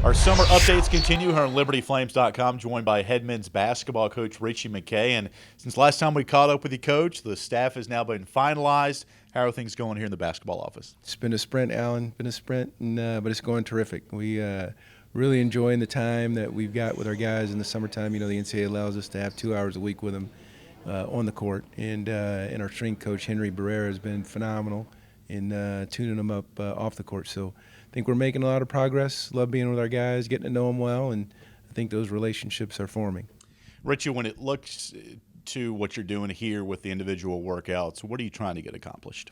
Our summer updates continue here on LibertyFlames.com, joined by head men's basketball coach Ritchie McKay. And since last time we caught up with you, Coach, the staff has now been finalized. How are things going here in the basketball office? It's been a sprint, Alan. Been a sprint, but it's going terrific. We really enjoying the time that we've got with our guys in the summertime. You know, the NCAA allows us to have 2 hours a week with them on the court, and our strength coach Henry Barrera has been phenomenal in tuning them up off the court. So I think we're making a lot of progress. Love being with our guys, getting to know them well, and I think those relationships are forming. Richie, when it looks to what you're doing here with the individual workouts, what are you trying to get accomplished?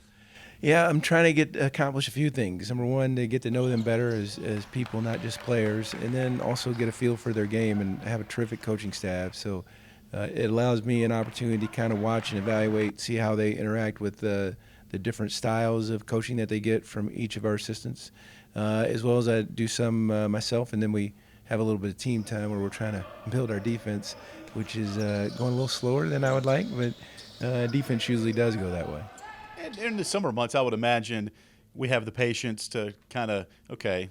Yeah, I'm trying to accomplish a few things. Number one, to get to know them better as people, not just players, and then also get a feel for their game and have a terrific coaching staff. So it allows me an opportunity to kind of watch and evaluate, see how they interact with the different styles of coaching that they get from each of our assistants, as well as I do some myself, and then we have a little bit of team time where we're trying to build our defense, which is going a little slower than I would like, but defense usually does go that way. And in the summer months, I would imagine we have the patience to kind of, okay,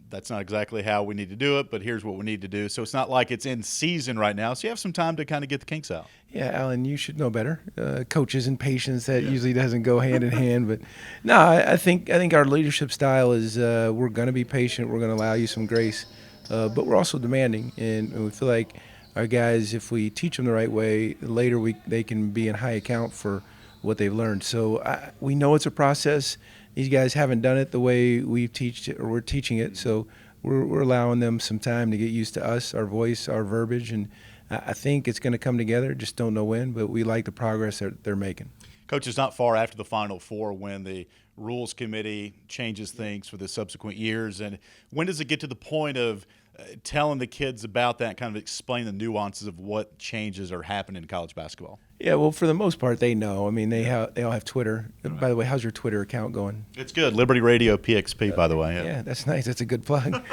that's not exactly how we need to do it, but here's what we need to do. So it's not like it's in season right now, so you have some time to kind of get the kinks out. Yeah, Alan, you should know better. Coaches and patience, that usually doesn't go hand in hand. But no, I think our leadership style is we're going to be patient. We're going to allow you some grace, but we're also demanding, and we feel like our guys, if we teach them the right way, later they can be in high account for what they've learned. So we know it's a process. These guys haven't done it the way we're teaching it, so we're allowing them some time to get used to us, our voice, our verbiage, and I think it's going to come together. Just don't know when, but we like the progress that they're making. Coach, it's not far after the Final Four when the Rules Committee changes things for the subsequent years, and when does it get to the point of telling the kids about that and kind of explain the nuances of what changes are happening in college basketball? Yeah, well, for the most part, they know. I mean, they all have Twitter. By the way, how's your Twitter account going? It's good. Liberty Radio PXP, by the way. Yeah, that's nice. That's a good plug.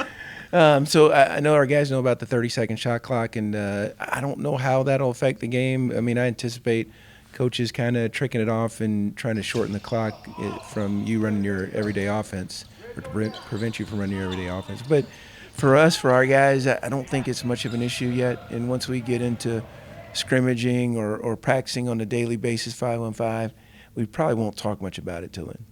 So I know our guys know about the 30-second shot clock, and I don't know how that'll affect the game. I mean, I anticipate coaches kind of tricking it off and trying to shorten the clock from you running your everyday offense, or to prevent you from running your everyday offense. But for us, for our guys, I don't think it's much of an issue yet. And once we get into scrimmaging or practicing on a daily basis 5-on-5, we probably won't talk much about it till then.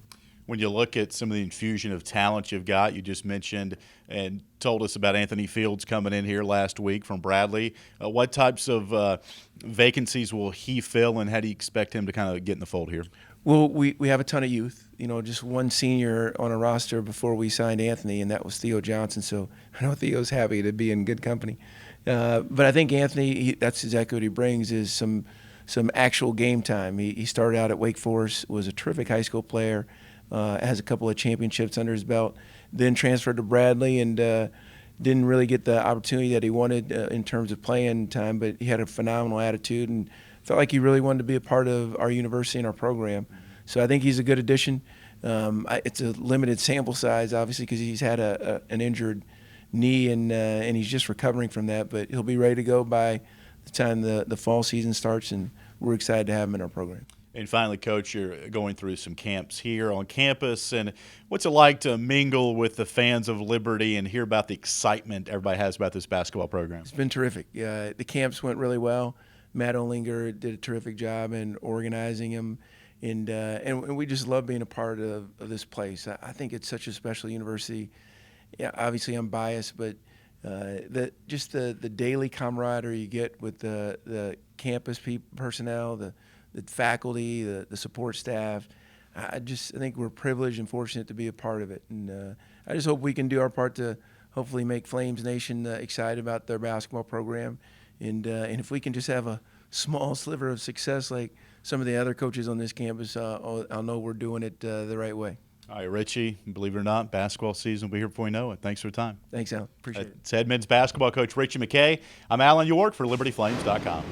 When you look at some of the infusion of talent you've got, you just mentioned and told us about Anthony Fields coming in here last week from Bradley. What types of vacancies will he fill, and how do you expect him to kind of get in the fold here? Well, we have a ton of youth. You know, just one senior on a roster before we signed Anthony, and that was Theo Johnson. So I know Theo's happy to be in good company. But I think Anthony, that's exactly what he brings, is some actual game time. He started out at Wake Forest, was a terrific high school player, has a couple of championships under his belt, then transferred to Bradley and didn't really get the opportunity that he wanted in terms of playing time, but he had a phenomenal attitude and felt like he really wanted to be a part of our university and our program. So I think he's a good addition. It's a limited sample size, obviously, because he's had an injured knee and he's just recovering from that, but he'll be ready to go by the time the fall season starts, and we're excited to have him in our program. And finally, Coach, you're going through some camps here on campus, and what's it like to mingle with the fans of Liberty and hear about the excitement everybody has about this basketball program? It's been terrific. The camps went really well. Matt Olinger did a terrific job in organizing them, and we just love being a part of this place. I think it's such a special university. Yeah, obviously I'm biased, but the daily camaraderie you get with the campus personnel, the faculty, the support staff. I think we're privileged and fortunate to be a part of it, and I just hope we can do our part to hopefully make Flames Nation excited about their basketball program, and if we can just have a small sliver of success like some of the other coaches on this campus, I'll know we're doing it the right way. All right, Richie, believe it or not, basketball season will be here before we know it. Thanks for your time. Thanks, Al. Appreciate it. It's head men's basketball coach Ritchie McKay. I'm Alan York for LibertyFlames.com.